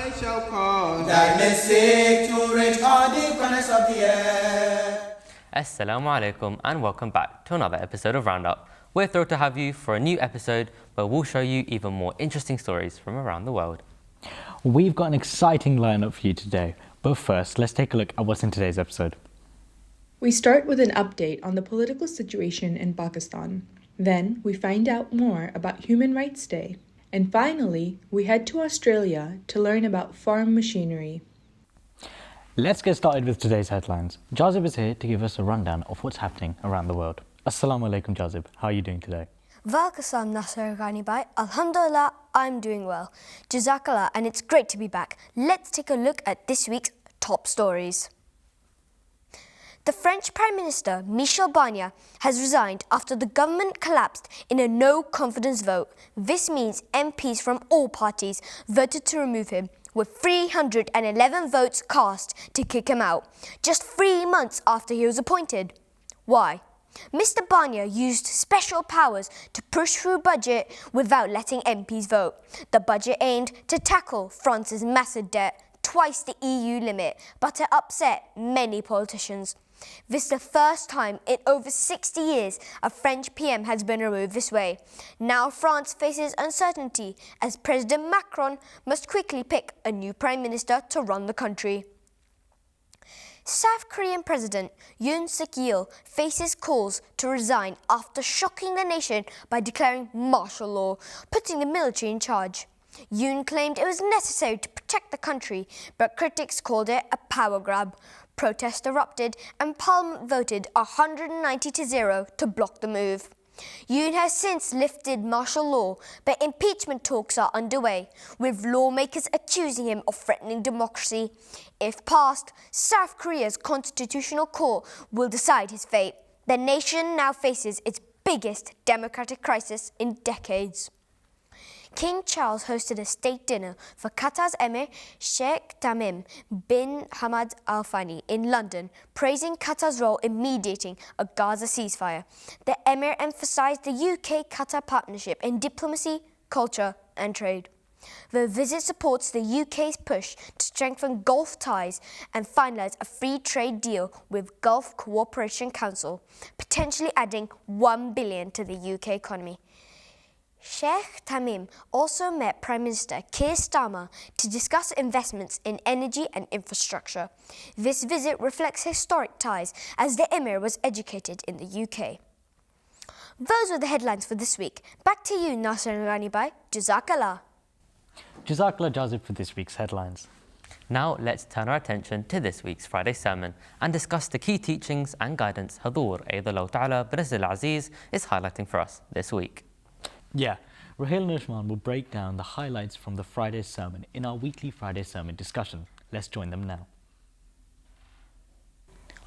I shall cause darkness seek to reach all the corners of the earth. Assalamu alaikum and welcome back to another episode of RoundUp. We're thrilled to have you for a new episode where we'll show you even more interesting stories from around the world. We've got an exciting lineup for you today, but first let's take a look at what's in today's episode. We start with an update on the political situation in Pakistan. Then we find out more about Human Rights Day. And finally, we head to Australia to learn about farm machinery. Let's get started with today's headlines. Jazib is here to give us a rundown of what's happening around the world. Assalamu alaikum Jazib, how are you doing today? Welcome Nasser Ghani Bhai. Alhamdulillah, I'm doing well. Jazakallah, and it's great to be back. Let's take a look at this week's top stories. The French Prime Minister, Michel Barnier, has resigned after the government collapsed in a no-confidence vote. This means MPs from all parties voted to remove him, with 311 votes cast to kick him out, just 3 months after he was appointed. Why? Mr. Barnier used special powers to push through budget without letting MPs vote. The budget aimed to tackle France's massive debt, twice the EU limit, but it upset many politicians. This is the first time in over 60 years a French PM has been removed this way. Now France faces uncertainty as President Macron must quickly pick a new Prime Minister to run the country. South Korean President Yoon Suk-yeol faces calls to resign after shocking the nation by declaring martial law, putting the military in charge. Yoon claimed it was necessary to protect the country, but critics called it a power grab. Protests erupted and Parliament voted 190-0 to block the move. Yoon has since lifted martial law, but impeachment talks are underway, with lawmakers accusing him of threatening democracy. If passed, South Korea's constitutional court will decide his fate. The nation now faces its biggest democratic crisis in decades. King Charles hosted a state dinner for Qatar's Emir Sheikh Tamim bin Hamad Al Thani in London, praising Qatar's role in mediating a Gaza ceasefire. The Emir emphasised the UK-Qatar partnership in diplomacy, culture and trade. The visit supports the UK's push to strengthen Gulf ties and finalise a free trade deal with Gulf Cooperation Council, potentially adding $1 billion to the UK economy. Sheikh Tamim also met Prime Minister Keir Starmer to discuss investments in energy and infrastructure. This visit reflects historic ties as the Emir was educated in the UK. Those were the headlines for this week. Back to you, Nasser Ghani Bhai. Jazakallah. Jazakallah Jazib for this week's headlines. Now let's turn our attention to this week's Friday sermon and discuss the key teachings and guidance Hadoor Aydallah Ta'ala bin Aziz is highlighting for us this week. Yeah, Raheel and Ushman will break down the highlights from the Friday sermon in our weekly Friday sermon discussion. Let's join them now.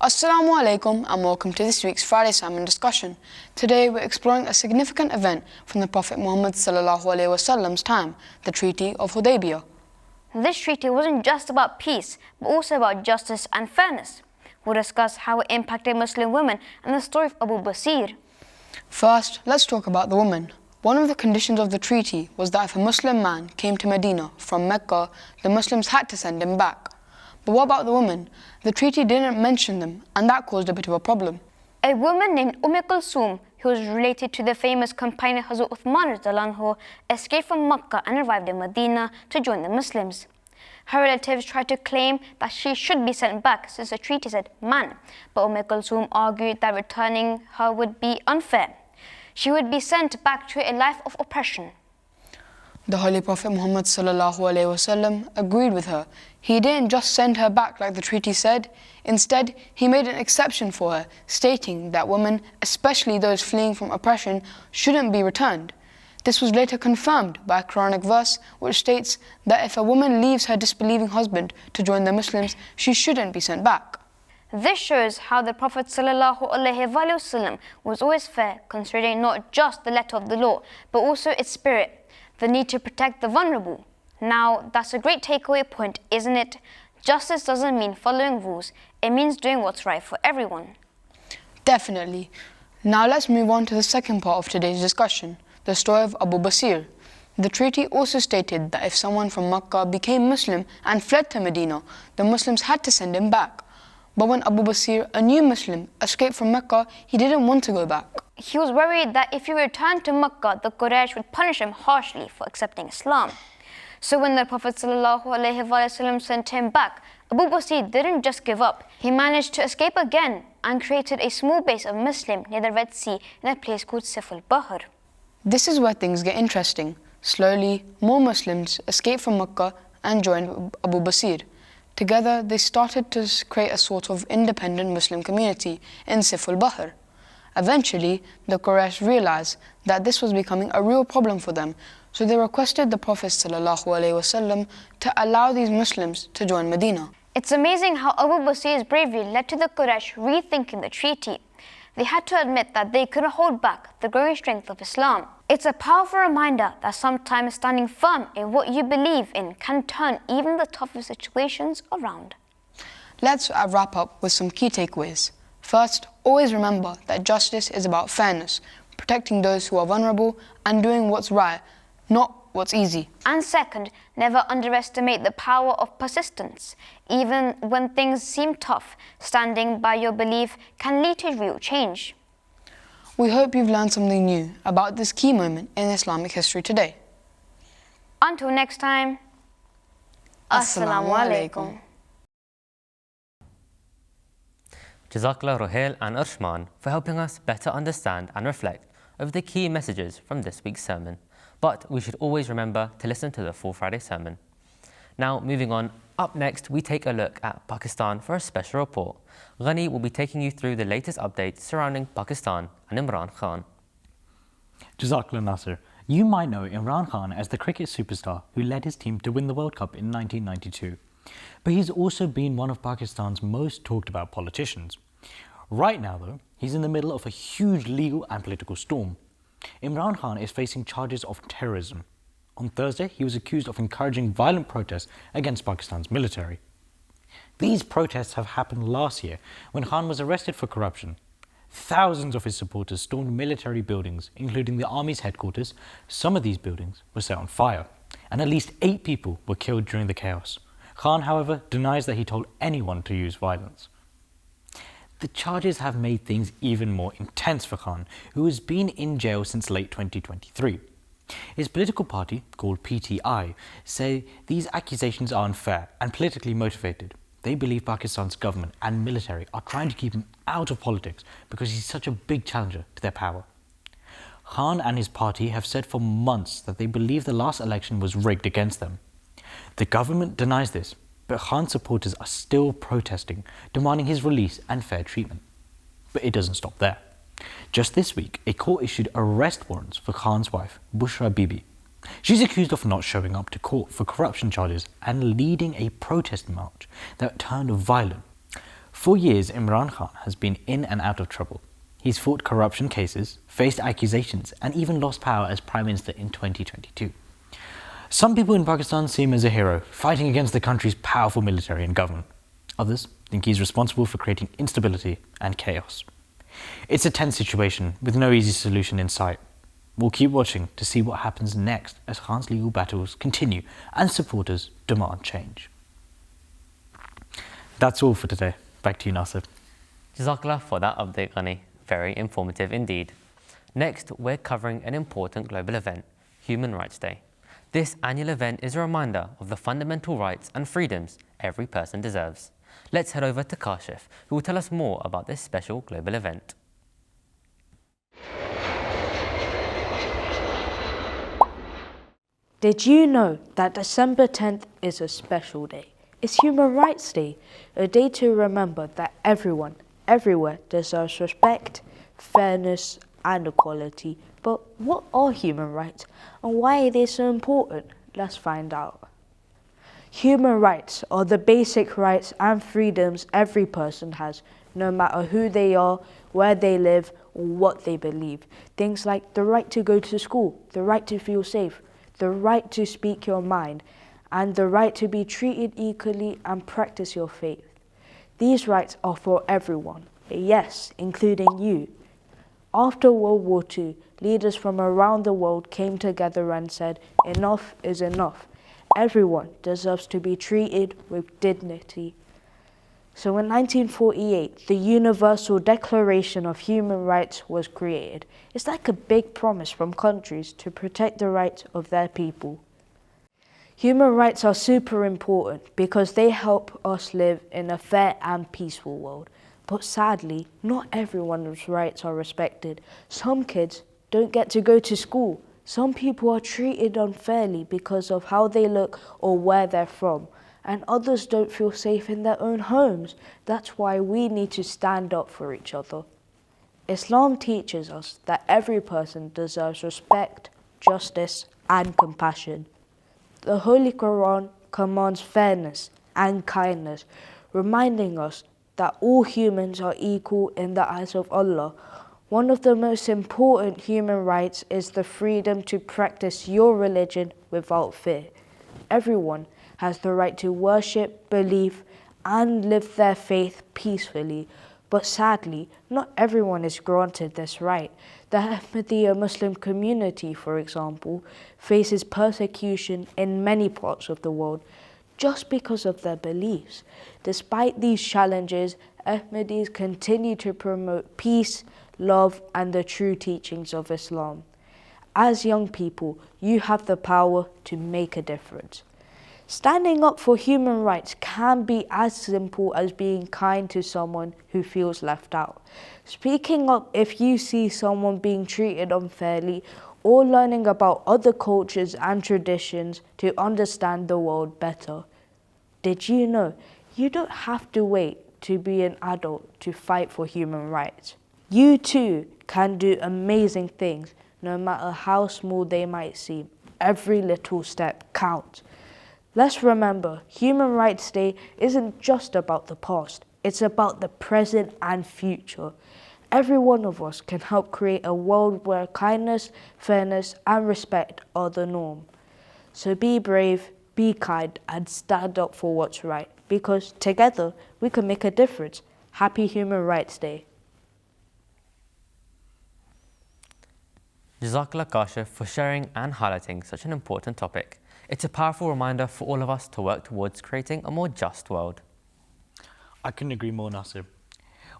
Assalamu alaikum and welcome to this week's Friday sermon discussion. Today we're exploring a significant event from the Prophet Muhammad sallallahu alaihi wasallam's time, the Treaty of Hudaybiyah. This treaty wasn't just about peace, but also about justice and fairness. We'll discuss how it impacted Muslim women and the story of Abu Basir. First, let's talk about the women. One of the conditions of the treaty was that if a Muslim man came to Medina from Mecca, the Muslims had to send him back. But what about the women? The treaty didn't mention them, and that caused a bit of a problem. A woman named Kulthum, who was related to the famous companion Hazrat Uthman radhiyallahu anhu, escaped from Mecca and arrived in Medina to join the Muslims. Her relatives tried to claim that she should be sent back since the treaty said man, but Kulthum argued that returning her would be unfair. She would be sent back to a life of oppression. The Holy Prophet Muhammad sallallahu alaihi wasallam agreed with her. He didn't just send her back like the treaty said. Instead, he made an exception for her, stating that women, especially those fleeing from oppression, shouldn't be returned. This was later confirmed by a Quranic verse which states that if a woman leaves her disbelieving husband to join the Muslims, she shouldn't be sent back. This shows how the Prophet ﷺ was always fair, considering not just the letter of the law, but also its spirit, the need to protect the vulnerable. Now, that's a great takeaway point, isn't it? Justice doesn't mean following rules, it means doing what's right for everyone. Definitely. Now let's move on to the second part of today's discussion, the story of Abu Basir. The treaty also stated that if someone from Makkah became Muslim and fled to Medina, the Muslims had to send him back. But when Abu Basir, a new Muslim, escaped from Mecca, he didn't want to go back. He was worried that if he returned to Makkah, the Quraysh would punish him harshly for accepting Islam. So when the Prophet ﷺ sent him back, Abu Basir didn't just give up. He managed to escape again and created a small base of Muslims near the Red Sea in a place called Sif al-Bahr. This is where things get interesting. Slowly, more Muslims escaped from Mecca and joined Abu Basir. Together, they started to create a sort of independent Muslim community in Sif al-Bahr. Eventually, the Quraysh realized that this was becoming a real problem for them, so they requested the Prophet ﷺ to allow these Muslims to join Medina. It's amazing how Abu Basir's bravery led to the Quraysh rethinking the treaty. They had to admit that they couldn't hold back the growing strength of Islam. It's a powerful reminder that sometimes standing firm in what you believe in can turn even the toughest situations around. Let's wrap up with some key takeaways. First, always remember that justice is about fairness, protecting those who are vulnerable and doing what's right, not what's easy. And second, never underestimate the power of persistence. Even when things seem tough, standing by your belief can lead to real change. We hope you've learned something new about this key moment in Islamic history today. Until next time, Assalamu alaikum. Jazakallah Ruhail and Urshman for helping us better understand and reflect over the key messages from this week's sermon. But we should always remember to listen to the full Friday sermon. Now, moving on, up next we take a look at Pakistan for a special report. Ghani will be taking you through the latest updates surrounding Pakistan and Imran Khan. Jazakallah Nasser. You might know Imran Khan as the cricket superstar who led his team to win the World Cup in 1992. But he's also been one of Pakistan's most talked about politicians. Right now, though, he's in the middle of a huge legal and political storm. Imran Khan is facing charges of terrorism. On Thursday, he was accused of encouraging violent protests against Pakistan's military. These protests have happened last year when Khan was arrested for corruption. Thousands of his supporters stormed military buildings, including the army's headquarters. Some of these buildings were set on fire, and at least 8 people were killed during the chaos. Khan, however, denies that he told anyone to use violence. The charges have made things even more intense for Khan, who has been in jail since late 2023. His political party, called PTI, say these accusations are unfair and politically motivated. They believe Pakistan's government and military are trying to keep him out of politics because he's such a big challenger to their power. Khan and his party have said for months that they believe the last election was rigged against them. The government denies this, but Khan's supporters are still protesting, demanding his release and fair treatment. But it doesn't stop there. Just this week, a court issued arrest warrants for Khan's wife, Bushra Bibi. She's accused of not showing up to court for corruption charges and leading a protest march that turned violent. For years, Imran Khan has been in and out of trouble. He's fought corruption cases, faced accusations, and even lost power as Prime Minister in 2022. Some people in Pakistan see him as a hero, fighting against the country's powerful military and government. Others think he's responsible for creating instability and chaos. It's a tense situation with no easy solution in sight. We'll keep watching to see what happens next as Khan's legal battles continue and supporters demand change. That's all for today. Back to you, Nasser. Jazakallah for that update, Ghani. Very informative indeed. Next, we're covering an important global event, Human Rights Day. This annual event is a reminder of the fundamental rights and freedoms every person deserves. Let's head over to Kashif, who will tell us more about this special global event. Did you know that December 10th is a special day? It's Human Rights Day, a day to remember that everyone, everywhere deserves respect, fairness and equality. But what are human rights and why are they so important? Let's find out. Human rights are the basic rights and freedoms every person has, no matter who they are, where they live, or what they believe. Things like the right to go to school, the right to feel safe, the right to speak your mind, and the right to be treated equally and practice your faith. These rights are for everyone, yes, including you. After World War II, leaders from around the world came together and said, enough is enough. Everyone deserves to be treated with dignity. So in 1948, the Universal Declaration of Human Rights was created. It's like a big promise from countries to protect the rights of their people. Human rights are super important because they help us live in a fair and peaceful world. But sadly, not everyone's rights are respected. Some kids don't get to go to school. Some people are treated unfairly because of how they look or where they're from. And others don't feel safe in their own homes. That's why we need to stand up for each other. Islam teaches us that every person deserves respect, justice, and compassion. The Holy Quran commands fairness and kindness, reminding us that all humans are equal in the eyes of Allah. One of the most important human rights is the freedom to practice your religion without fear. Everyone has the right to worship, believe, and live their faith peacefully. But sadly, not everyone is granted this right. The Ahmadiyya Muslim community, for example, faces persecution in many parts of the world just because of their beliefs. Despite these challenges, Ahmadis continue to promote peace, love, and the true teachings of Islam. As young people, you have the power to make a difference. Standing up for human rights can be as simple as being kind to someone who feels left out. Speaking up if you see someone being treated unfairly, or learning about other cultures and traditions to understand the world better. Did you know you don't have to wait to be an adult to fight for human rights? You too can do amazing things, no matter how small they might seem. Every little step counts. Let's remember, Human Rights Day isn't just about the past, it's about the present and future. Every one of us can help create a world where kindness, fairness, and respect are the norm. So be brave, be kind, and stand up for what's right, because together we can make a difference. Happy Human Rights Day. Jazakallah Kashif for sharing and highlighting such an important topic. It's a powerful reminder for all of us to work towards creating a more just world. I couldn't agree more, Nasir.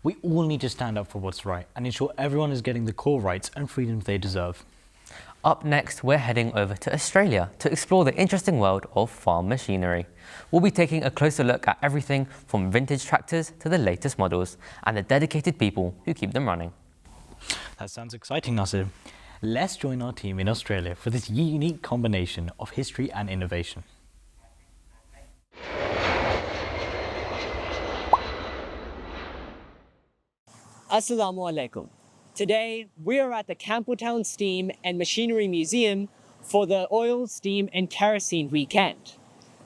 We all need to stand up for what's right and ensure everyone is getting the core rights and freedoms they deserve. Up next, we're heading over to Australia to explore the interesting world of farm machinery. We'll be taking a closer look at everything from vintage tractors to the latest models and the dedicated people who keep them running. That sounds exciting, Nasir. Let's join our team in Australia for this unique combination of history and innovation. Assalamu alaikum. Today we are at the Campbelltown Steam and Machinery Museum for the Oil, Steam and Kerosene Weekend.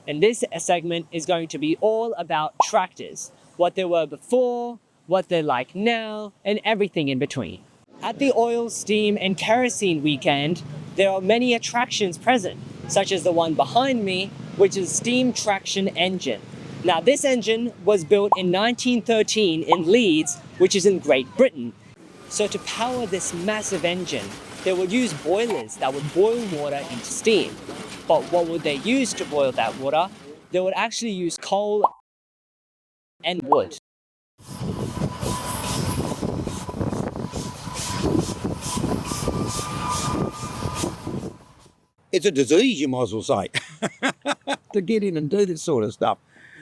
And this segment is going to be all about tractors, what they were before, what they're like now, and everything in between. At the Oil, Steam and Kerosene Weekend, there are many attractions present, such as the one behind me, which is steam traction engine. Now, this engine was built in 1913 in Leeds, which is in Great Britain. So to power this massive engine, they would use boilers that would boil water into steam. But what would they use to boil that water? They would actually use coal and wood. It's a disease, you might as well say, to get in and do this sort of stuff.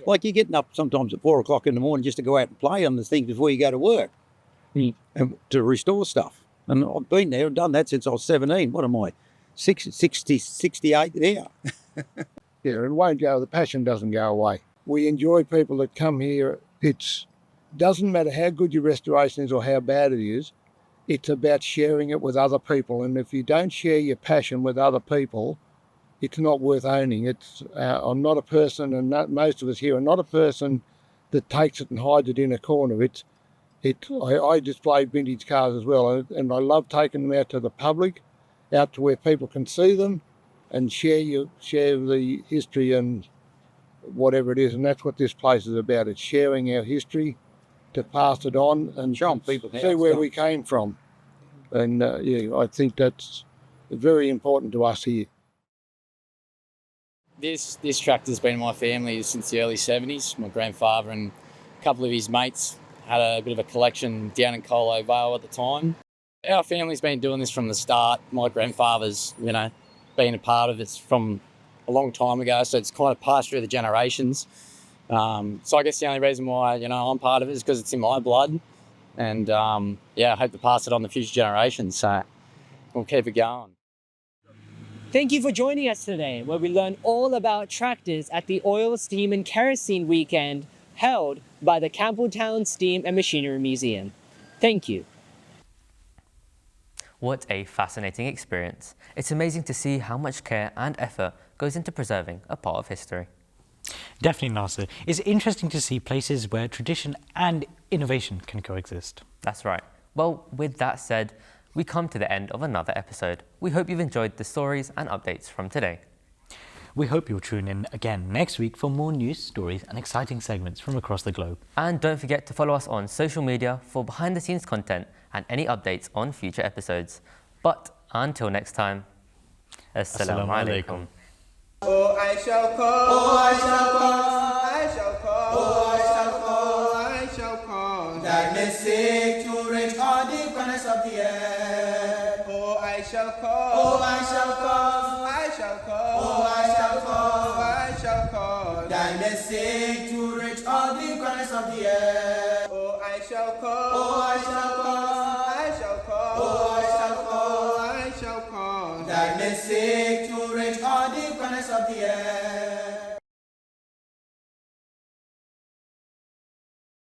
Like you're getting up sometimes at 4 o'clock in the morning just to go out and play on the things before you go to work and to restore stuff. And I've been there and done that since I was 17. What am I? 68 there. Yeah, it won't go. The passion doesn't go away. We enjoy people that come here. It doesn't matter how good your restoration is or how bad it is. It's about sharing it with other people. And if you don't share your passion with other people, it's not worth owning. I'm not a person, and most of us here are not a person that takes it and hides it in a corner. I display vintage cars as well, and I love taking them out to the public, out to where people can see them and share the history and whatever it is. And that's what this place is about. It's sharing our history to pass it on and showing people see where we came from. And I think that's very important to us here. This tractor's been in my family since the early 70s. My grandfather and a couple of his mates had a bit of a collection down in Colo Vale at the time. Our family's been doing this from the start. My grandfather's, been a part of it from a long time ago, so it's kind of passed through the generations. So I guess the only reason why, I'm part of it is because it's in my blood. And, I hope to pass it on to future generations, so we'll keep it going. Thank you for joining us today, where we learn all about tractors at the Oil, Steam and Kerosene Weekend held by the Campbelltown Steam and Machinery Museum. Thank you. What a fascinating experience. It's amazing to see how much care and effort goes into preserving a part of history. Definitely, Nasser. It's interesting to see places where tradition and innovation can coexist. That's right. Well, with that said, we come to the end of another episode. We hope you've enjoyed the stories and updates from today. We hope you'll tune in again next week for more news, stories and exciting segments from across the globe. And don't forget to follow us on social media for behind-the-scenes content and any updates on future episodes. But until next time, Assalamu alaikum. Oh, I shall call. Oh, I shall call. I shall call. Oh, I shall call. I shall call. That may seek to reach all the corners of the earth. Oh, I shall call. Oh, I shall call. I shall call. Oh, I shall call. I shall call. That may seek to reach all the corners of the earth. Oh, I shall call. Oh, I shall call. I shall call. Oh, I shall call. I shall call. That may seek to reach all the corners of the earth.